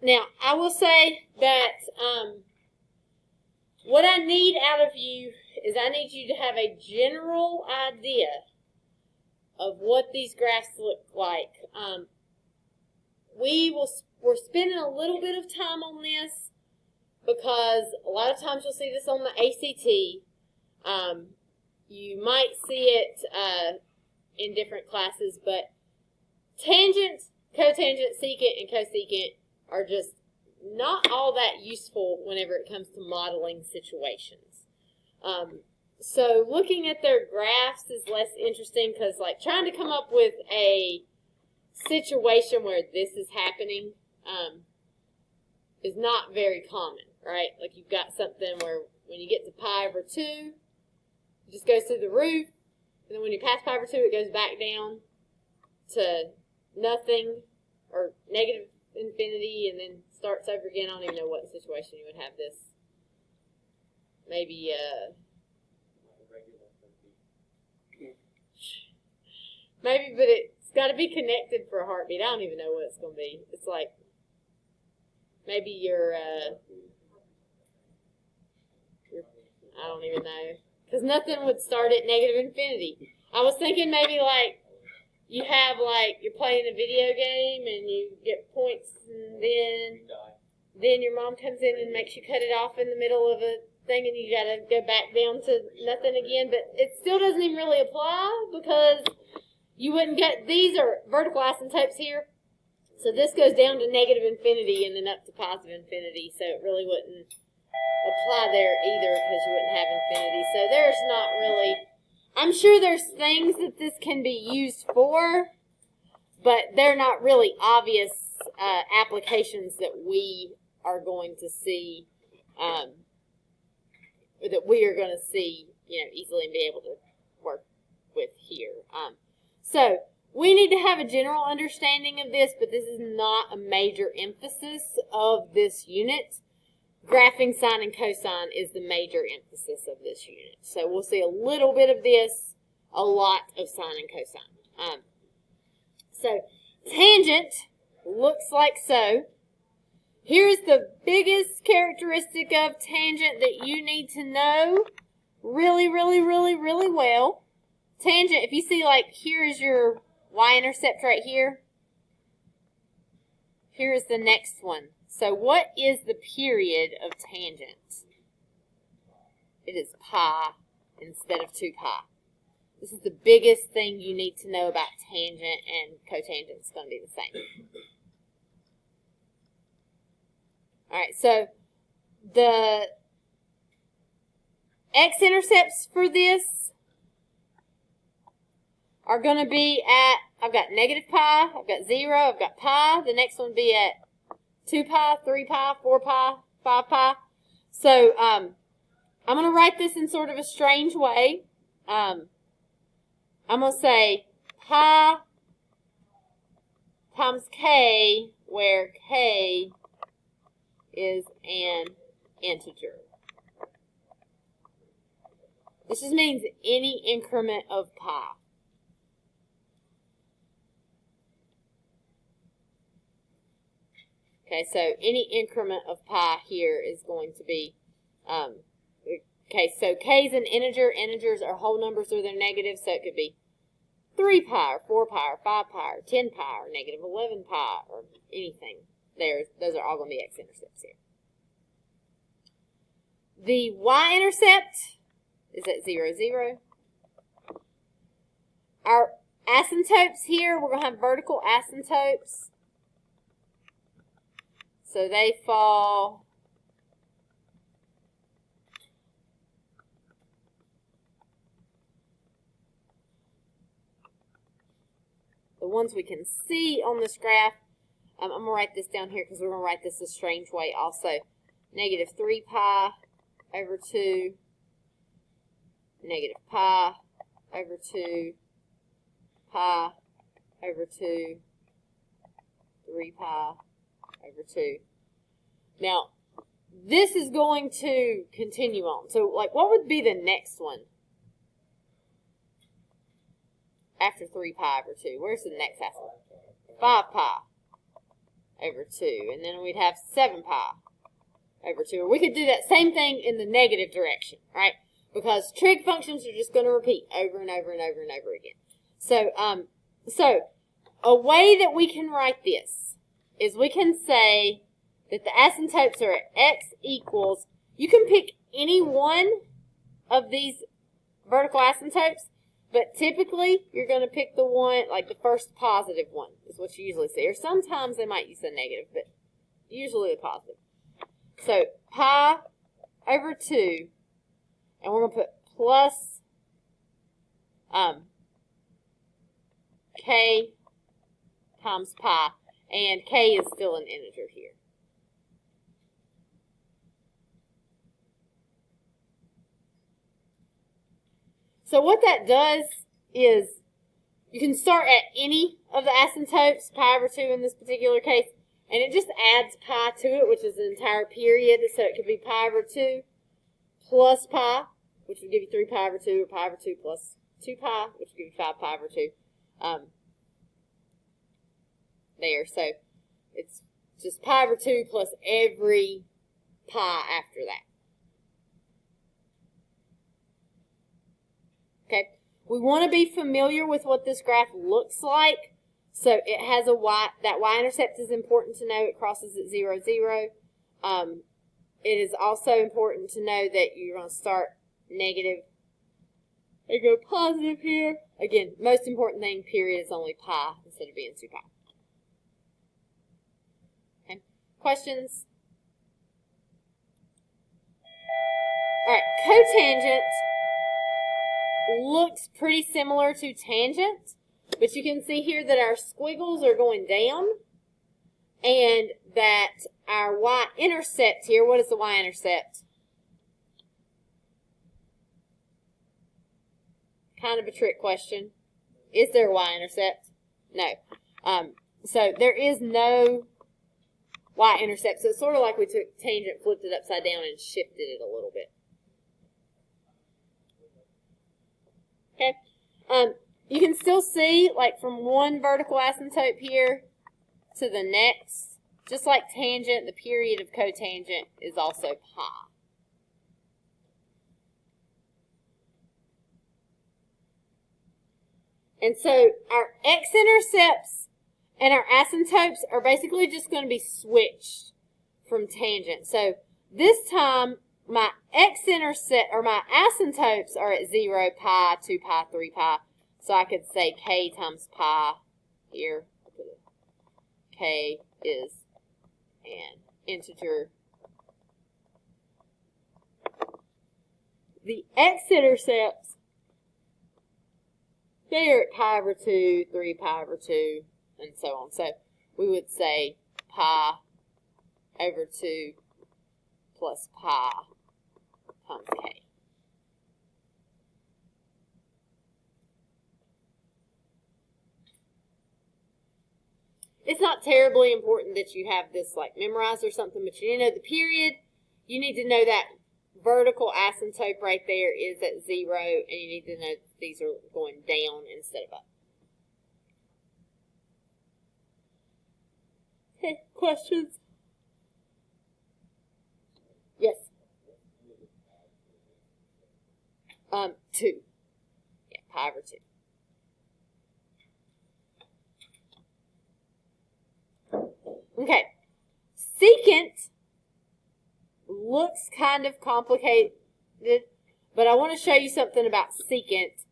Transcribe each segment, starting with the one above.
Now, I will say that what I need out of you is I need you to have a general idea of what these graphs look like. We're spending a little bit of time on this because a lot of times you'll see this on the ACT. You might see it in different classes, but tangent, cotangent, secant, and cosecant are just not all that useful whenever it comes to modeling situations. So looking at their graphs is less interesting because like trying to come up with a situation where this is happening is not very common, right? Like you've got something where when you get to pi over 2, it just goes through the roof, and then when you pass pi over 2, it goes back down to nothing or negative infinity and then starts over again. I don't even know what situation you would have this. Maybe maybe, but it's got to be connected for a heartbeat. I don't even know what it's going to be. It's like maybe your I don't even know, because nothing would start at negative infinity. I was thinking maybe like you have like you're playing a video game and you get points, and then your mom comes in and makes you cut it off in the middle of a thing, and you got to go back down to nothing again. But it still doesn't even really apply because you wouldn't get, these are vertical asymptotes here. So this goes down to negative infinity and then up to positive infinity. So it really wouldn't apply there either because you wouldn't have infinity. So there's not really, I'm sure there's things that this can be used for, but they're not really obvious applications that we are going to see, or that we are going to see, easily and be able to work with here. So we need to have a general understanding of this, but this is not a major emphasis of this unit. Graphing sine and cosine is the major emphasis of this unit. So we'll see a little bit of this, a lot of sine and cosine. So tangent looks like so. Here's the biggest characteristic of tangent that you need to know really, really, really, really well. Tangent, if you see like here is your y-intercept right here. Here is the next one. So what is the period of tangent? It is pi instead of 2 pi. This is the biggest thing you need to know about tangent, and cotangent is going to be the same. All right, so the x-intercepts for this are going to be at, I've got negative pi, I've got 0, I've got pi. The next one will be at 2 pi, 3 pi, 4 pi, 5 pi. So I'm going to write this in sort of a strange way. I'm going to say pi times k, where k is an integer. This just means any increment of pi. Okay, so any increment of pi here is going to be, okay, so k is an integer. Integers are whole numbers or they're negative, so it could be 3 pi, or 4 pi, or 5 pi, or 10 pi, or negative 11 pi, or anything. Those are all going to be x-intercepts here. The y-intercept is at 0, 0. Our asymptotes here, we're going to have vertical asymptotes. So they fall the ones we can see on this graph. I'm going to write this down here because we're going to write this a strange way also. Negative 3 pi over 2, negative pi over 2, pi over 2, 3 pi over 2. Now, this is going to continue on. So, like, what would be the next one after 3 pi over 2? Where's the next aspect? 5 pi over 2. And then we'd have 7 pi over 2. Or we could do that same thing in the negative direction, right? Because trig functions are just going to repeat over and over and over and over again. So, a way that we can write this is we can say that the asymptotes are at x equals, you can pick any one of these vertical asymptotes, but typically you're going to pick the one, like the first positive one is what you usually see. Or sometimes they might use a negative, but usually the positive. So pi over 2, and we're going to put plus k times pi, and k is still an integer here. So what that does is you can start at any of the asymptotes, pi over 2 in this particular case, and it just adds pi to it, which is an entire period. So it could be pi over 2 plus pi, which would give you 3 pi over 2, or pi over 2 plus 2 pi, which would give you 5 pi over 2. There, so it's just pi over 2 plus every pi after that. Okay, we want to be familiar with what this graph looks like. So it has a y, that y-intercept is important to know. It crosses at 0, 0. It is also important to know that you're going to start negative and go positive here. Again, most important thing, period, is only pi instead of being 2 pi. Okay, questions? All right, cotangent looks pretty similar to tangent, but you can see here that our squiggles are going down and that our y-intercept here, what is the y-intercept? Kind of a trick question. Is there a y-intercept? No. So there is no y-intercept. So it's sort of like we took tangent, flipped it upside down, and shifted it a little bit. Okay. You can still see, like, from one vertical asymptote here to the next, just like tangent, the period of cotangent is also pi. And so our x-intercepts and our asymptotes are basically just going to be switched from tangent. So this time, my x-intercept, or my asymptotes, are at 0, pi, 2 pi, 3 pi. So I could say k times pi here. K is an integer. The x-intercepts, they are at pi over 2, 3 pi over 2, and so on. So we would say pi over 2 plus pi times k. It's not terribly important that you have this like memorized or something, but you need to know the period. You need to know that vertical asymptote right there is at 0, and you need to know these are going down instead of up. Okay, questions? Yes. 2. Yeah, pi over 2. Okay. Secant looks kind of complicated, but I want to show you something about secant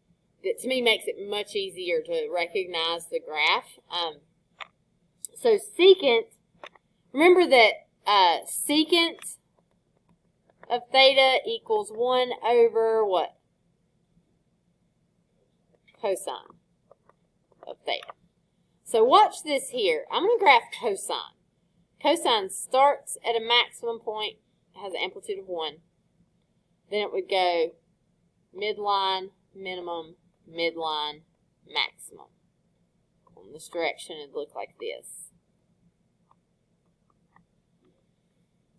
that to me makes it much easier to recognize the graph. So secant, remember that secant of theta equals 1 over what? Cosine of theta. So watch this here. I'm going to graph cosine. Cosine starts at a maximum point, has an amplitude of 1. Then it would go midline, minimum, midline, maximum. In this direction, it would look like this.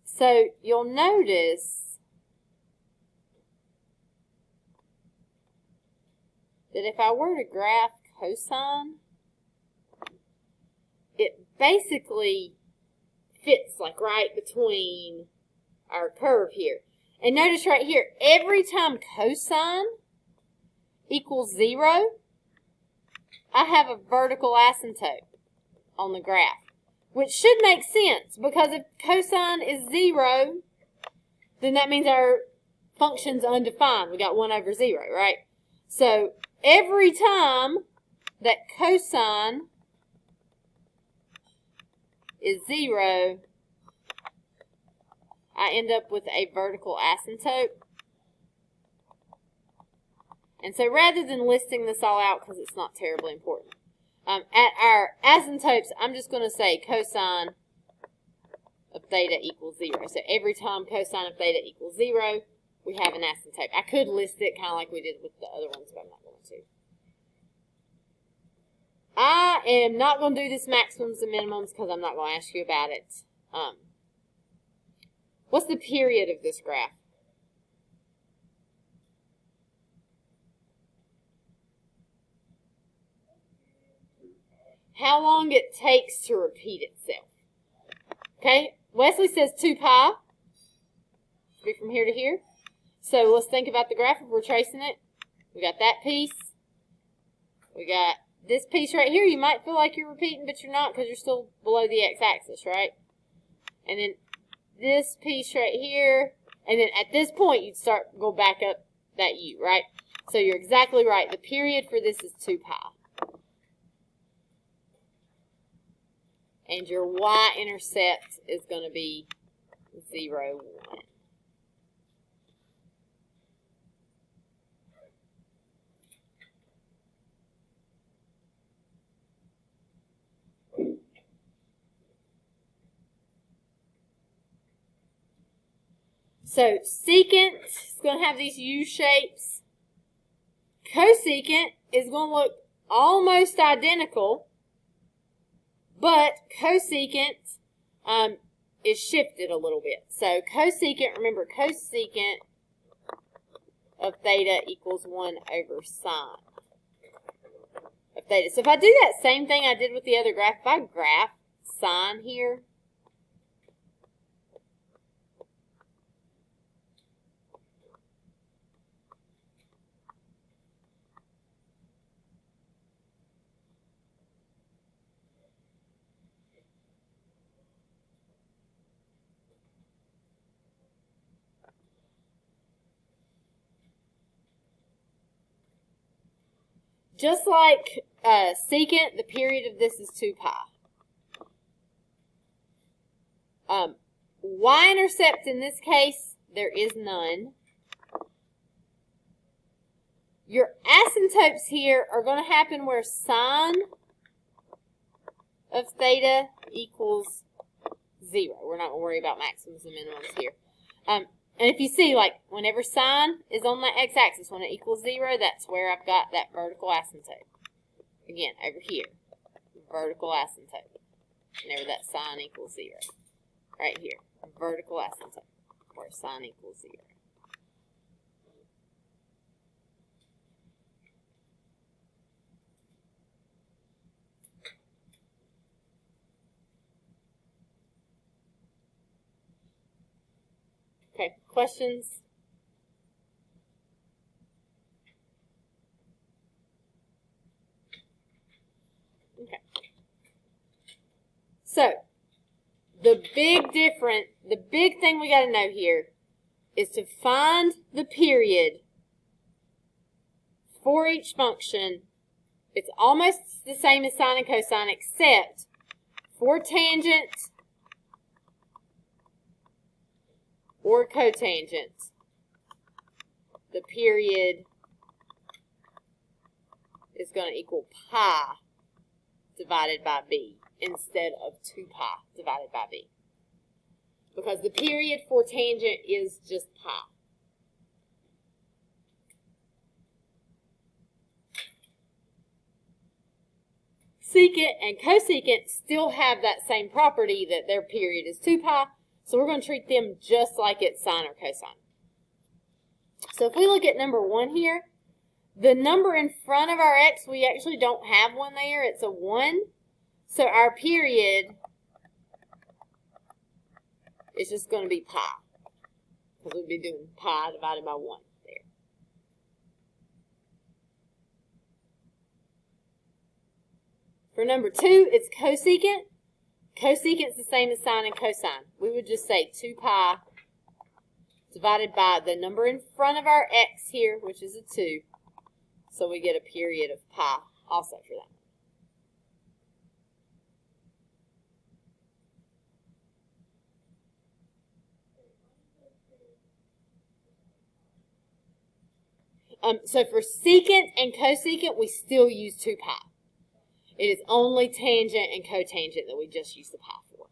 So you'll notice that if I were to graph cosine, it basically fits like right between our curve here. And notice right here, every time cosine equals 0, I have a vertical asymptote on the graph, which should make sense because if cosine is 0, then that means our function's undefined. We got 1 over 0, right? So every time that cosine is 0, I end up with a vertical asymptote. And so rather than listing this all out, because it's not terribly important, at our asymptotes, I'm just going to say cosine of theta equals 0. So every time cosine of theta equals 0, we have an asymptote. I could list it kind of like we did with the other ones, but I'm not going to. I am not going to do this maximums and minimums because I'm not going to ask you about it. What's the period of this graph? How long it takes to repeat itself. Okay, Wesley says 2 pi. Should be from here to here. So let's think about the graph if we're tracing it. We got that piece. We got this piece right here. You might feel like you're repeating, but you're not because you're still below the x-axis, right? And then this piece right here. And then at this point, you'd go back up that u, right? So you're exactly right. The period for this is 2 pi. And your y-intercept is going to be 0, 1. So secant is going to have these U shapes. Cosecant is going to look almost identical, but cosecant is shifted a little bit. So cosecant, remember, cosecant of theta equals 1 over sine of theta. So if I do that same thing I did with the other graph, if I graph sine here, just like secant, the period of this is 2 pi. Y-intercept in this case, there is none. Your asymptotes here are going to happen where sine of theta equals 0. We're not going to worry about maximums and minimums here. And if you see, like, whenever sine is on the x-axis, when it equals 0, that's where I've got that vertical asymptote. Again, over here, vertical asymptote. Whenever that sine equals 0. Right here, vertical asymptote, where sine equals 0. Okay, questions? Okay. So, the big thing we got to know here is to find the period for each function. It's almost the same as sine and cosine, except for tangent or cotangent, the period is going to equal pi divided by b instead of 2 pi divided by b. Because the period for tangent is just pi. Secant and cosecant still have that same property that their period is 2 pi. So we're going to treat them just like it's sine or cosine. So if we look at number 1 here, the number in front of our x, we actually don't have one there. It's a 1. So our period It's just going to be pi, because we'll be doing pi divided by 1 there. For number 2, it's cosecant. Cosecant is the same as sine and cosine. We would just say 2 pi divided by the number in front of our x here, which is a 2. So we get a period of pi also for that. So for secant and cosecant, we still use 2 pi. It is only tangent and cotangent that we just use the pi for.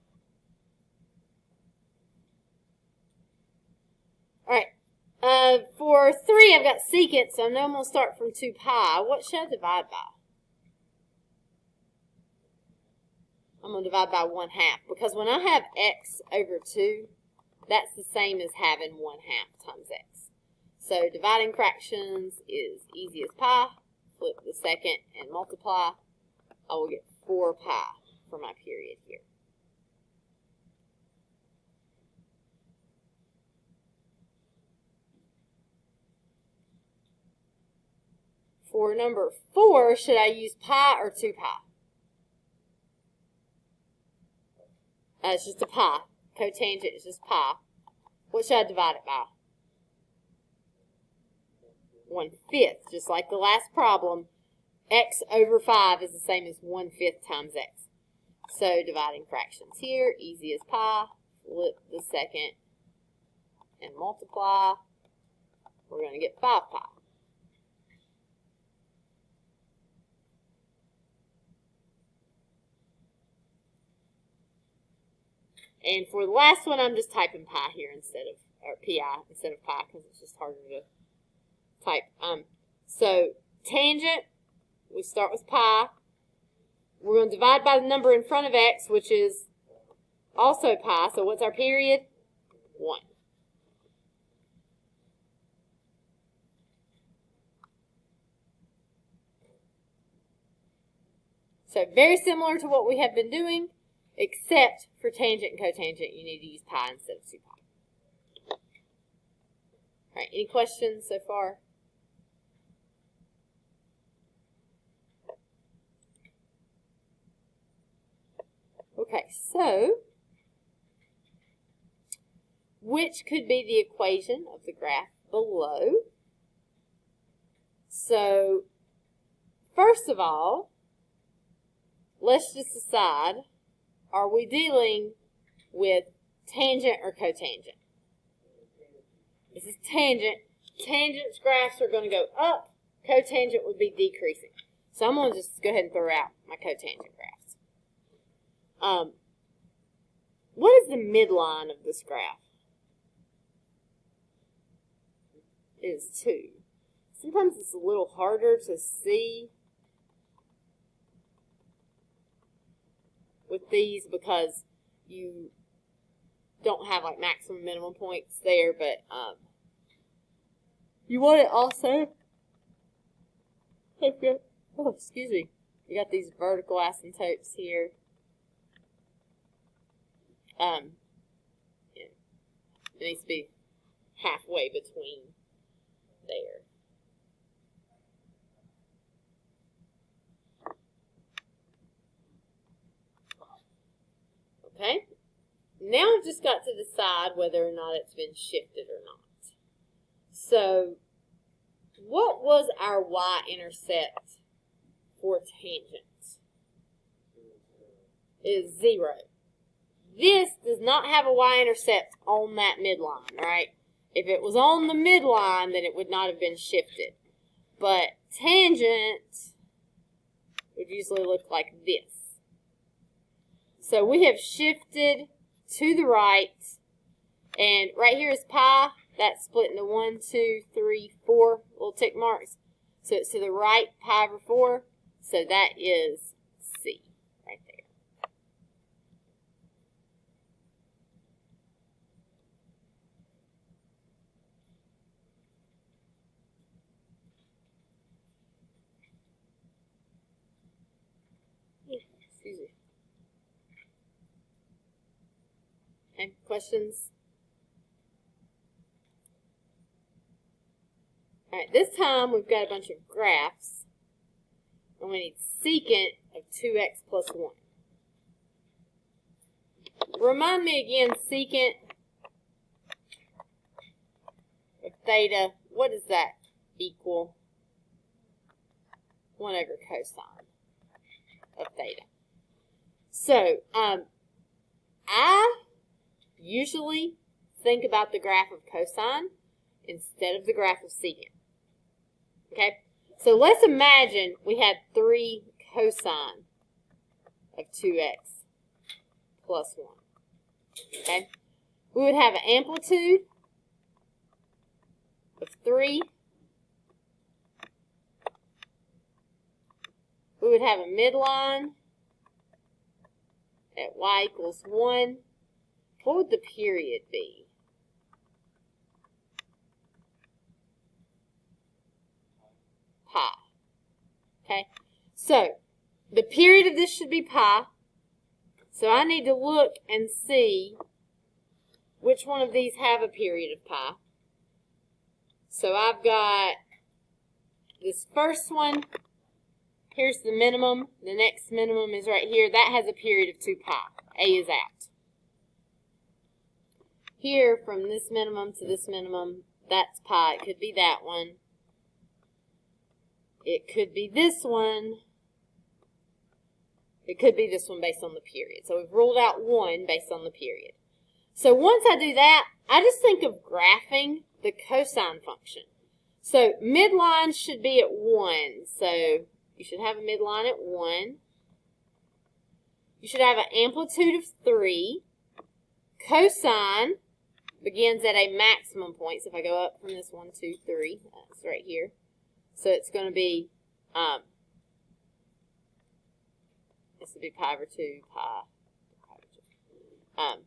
All right. For 3, I've got secant, so I know I'm going to start from 2 pi. What should I divide by? I'm going to divide by 1/2, because when I have x over 2, that's the same as having 1/2 times x. So dividing fractions is easy as pi. Flip the second and multiply. I will get 4 pi for my period here. For number 4, should I use pi or 2 pi? It's just a pi. Cotangent is just pi. What should I divide it by? 1/5, just like the last problem. X over 5 is the same as 1/5 times x. So dividing fractions here, easy as pi. Flip the second and multiply. We're going to get 5 pi. And for the last one, I'm just typing pi here instead of, or pi instead of pi, because it's just harder to type. So tangent, we start with pi. We're going to divide by the number in front of x, which is also pi. So what's our period? 1. So very similar to what we have been doing, except for tangent and cotangent, you need to use pi instead of 2 pi. All right, any questions so far? Okay, so which could be the equation of the graph below? So first of all, let's just decide, are we dealing with tangent or cotangent? This is tangent. Tangent's graphs are going to go up. Cotangent would be decreasing. So I'm going to just go ahead and throw out my cotangent graphs. What is the midline of this graph? It is 2. Sometimes it's a little harder to see with these because you don't have like maximum minimum points there, but you want it also. Oh, excuse me. You got these vertical asymptotes here. It needs to be halfway between there. Okay. Now I've just got to decide whether or not it's been shifted or not. So, what was our y-intercept for tangent? It is 0. This does not have a y-intercept on that midline, right? If it was on the midline, then it would not have been shifted. But tangent would usually look like this. So we have shifted to the right, and right here is pi. That's split into 1, 2, 3, 4 little tick marks. So it's to the right, pi over 4. So that is C right there. Excuse me. Okay, questions? Alright, this time we've got a bunch of graphs, and we need secant of 2x plus 1. Remind me again, secant of theta, what does that equal? 1 over cosine of theta. So, I usually think about the graph of cosine instead of the graph of secant. Okay? So let's imagine we had 3 cosine of 2x plus 1. Okay? We would have an amplitude of 3. We would have a midline at y equals 1. What would the period be? Pi. Okay? So, the period of this should be pi. So I need to look and see which one of these have a period of pi. So I've got this first one. Here's the minimum. The next minimum is right here. That has a period of 2 pi. A is out. Here, from this minimum to this minimum, that's pi. It could be that one. It could be this one. It could be this one based on the period. So we've ruled out one based on the period. So once I do that, I just think of graphing the cosine function. So midline should be at 1. So you should have a midline at 1. You should have an amplitude of 3. Cosine begins at a maximum point. So if I go up from this 1, 2, 3, that's right here. So it's going to be, this would be pi over 2, pi over 2.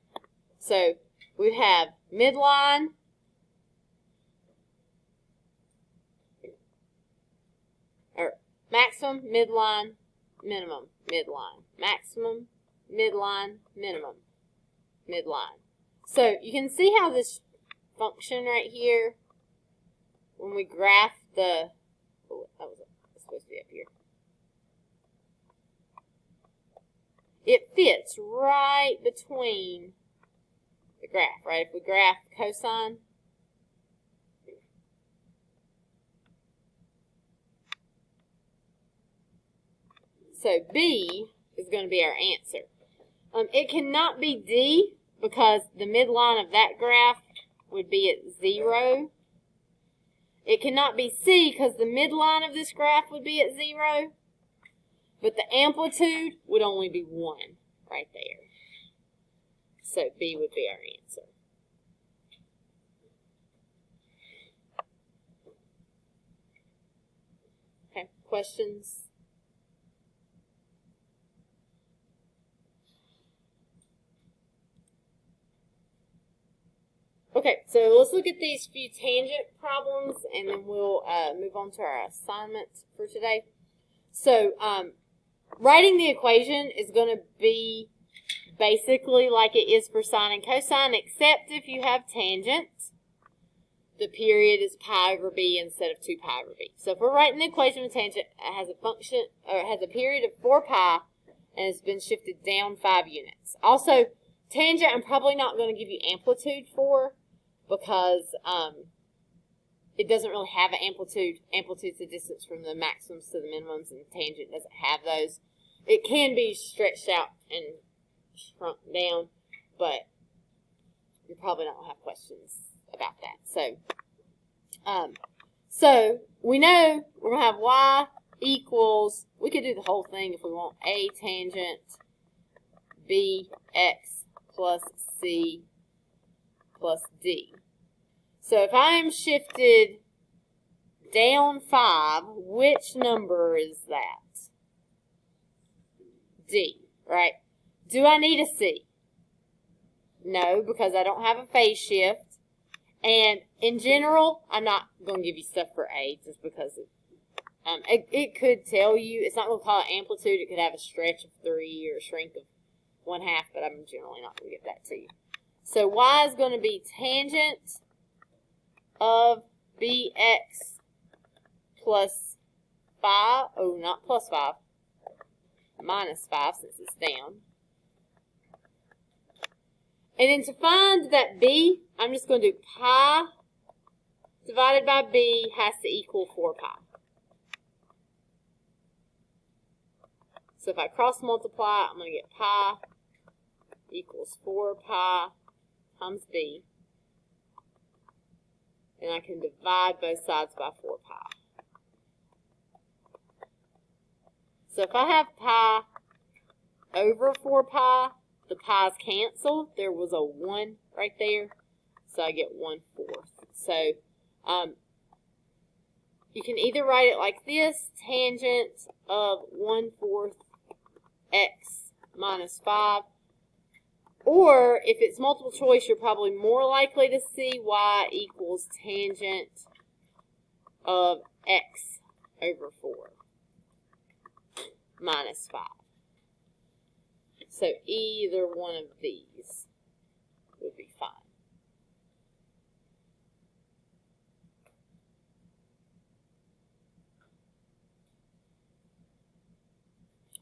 So we'd have midline, or maximum, midline, minimum, midline. Maximum, midline, minimum, midline. So you can see how this function right here, when we graph the, oh, that was supposed to be up here. It fits right between the graph, right? If we graph cosine, so B is going to be our answer. It cannot be D because the midline of that graph would be at 0. It cannot be C because the midline of this graph would be at 0. But the amplitude would only be 1 right there. So B would be our answer. Okay, questions? Okay, so let's look at these few tangent problems, and then we'll move on to our assignment for today. So, writing the equation is going to be basically like it is for sine and cosine, except if you have tangent, the period is pi over b instead of 2 pi over b. So if we're writing the equation with tangent, it has a function, or it has a period of 4 pi, and it's been shifted down 5 units. Also, tangent, I'm probably not going to give you amplitude for, because it doesn't really have an amplitude. Amplitude's the distance from the maximums to the minimums, and tangent doesn't have those. It can be stretched out and shrunk down, but you probably not going to have questions about that. So we know we're going to have y equals, we could do the whole thing if we want, a tangent bx plus c plus d. So if I am shifted down 5, which number is that? D, right? Do I need a C? No, because I don't have a phase shift. And in general, I'm not going to give you stuff for A just because it could tell you. It's not going to call it amplitude. It could have a stretch of 3 or a shrink of 1/2, but I'm generally not going to give that to you. So y is going to be tangent of bx plus 5. Oh, not plus 5. Minus 5 since it's down. And then to find that b, I'm just going to do pi divided by b has to equal 4 pi. So if I cross multiply, I'm going to get pi equals 4 pi times b. And I can divide both sides by 4 pi. So if I have pi over 4 pi, the pi's cancel. There was a 1 right there, so I get 1/4. So you can either write it like this, tangent of 1/4 x minus 5, or if it's multiple choice, you're probably more likely to see y equals tangent of x over 4 minus 5. So either one of these would be fine.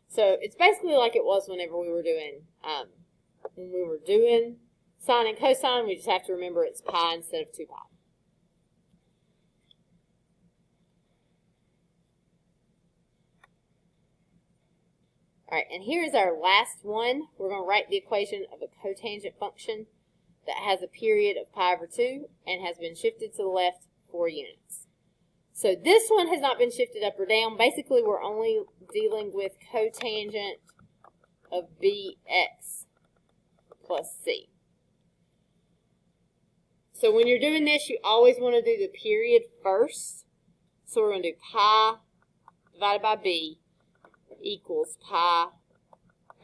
So it's basically like it was whenever we were doing sine and cosine. We just have to remember it's pi instead of 2 pi. All right, and here's our last one. We're going to write the equation of a cotangent function that has a period of pi over 2 and has been shifted to the left 4 units. So this one has not been shifted up or down. Basically, we're only dealing with cotangent of bx plus c. So when you're doing this, you always want to do the period first. So we're going to do pi divided by b equals pi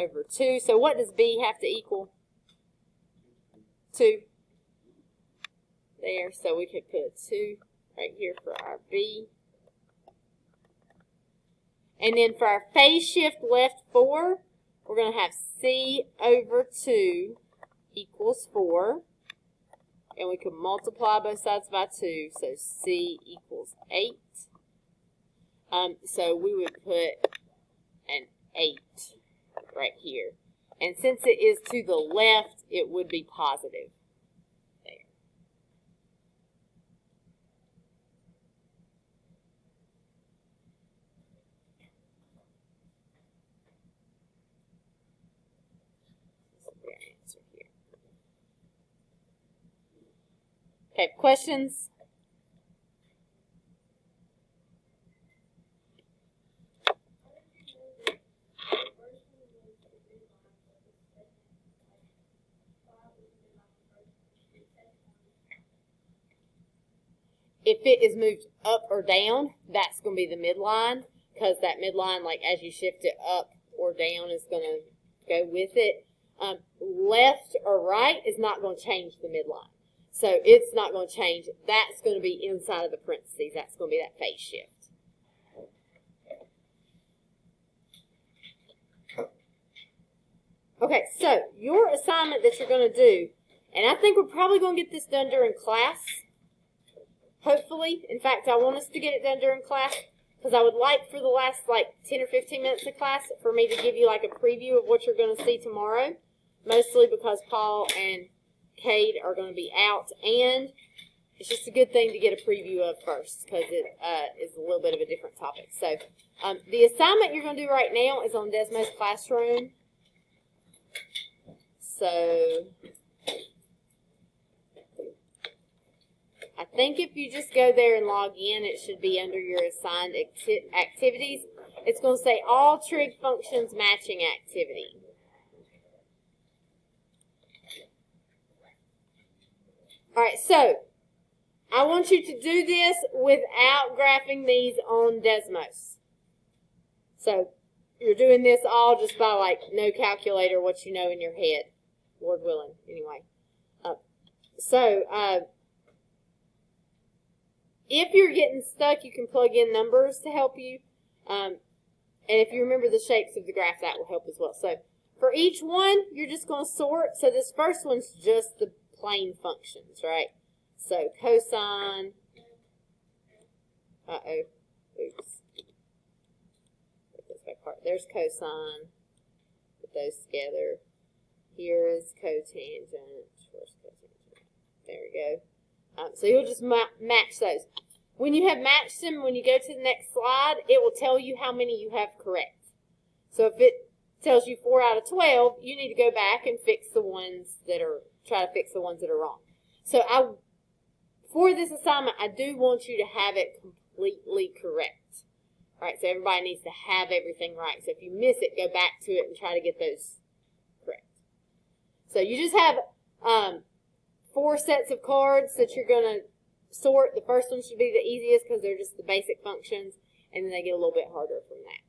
over 2. So what does b have to equal? 2. There. So we could put a 2 right here for our b. And then for our phase shift left 4, we're going to have c over 2 equals 4. And we can multiply both sides by 2. So c equals 8. So we would put an 8 right here. And since it is to the left, it would be positive there. This is their answer here. Okay, questions? If it is moved up or down, that's going to be the midline, because that midline, like as you shift it up or down, is going to go with it. Left or right is not going to change the midline. So it's not going to change. That's going to be inside of the parentheses. That's going to be that phase shift. Okay, so your assignment that you're going to do, and I think we're probably going to get this done during class. Hopefully. In fact, I want us to get it done during class because I would like for the last like 10 or 15 minutes of class for me to give you like a preview of what you're going to see tomorrow. Mostly because Paul and Cade are going to be out, and it's just a good thing to get a preview of first because it is a little bit of a different topic. So the assignment you're going to do right now is on Desmos Classroom. So I think if you just go there and log in, it should be under your assigned activities. It's going to say all trig functions matching activity. All right, so I want you to do this without graphing these on Desmos. So you're doing this all just by like no calculator, what you know in your head, Lord willing, anyway. If you're getting stuck, you can plug in numbers to help you. And if you remember the shapes of the graph, that will help as well. So For each one, you're just going to sort. So this first one's just the plain functions, right? So cosine, oops. Put this back apart. There's cosine. Put those together. Here is cotangent. Where's cotangent? There we go. So you'll just match those. When you have matched them, when you go to the next slide, it will tell you how many you have correct. So if it tells you 4 out of 12, you need to go back and fix the ones that are, try to fix the ones that are wrong. So for this assignment, I do want you to have it completely correct. All right, so everybody needs to have everything right. So if you miss it, go back to it and try to get those correct. So you just have 4 sets of cards that you're going to sort. The first one should be the easiest because they're just the basic functions, and then they get a little bit harder from that.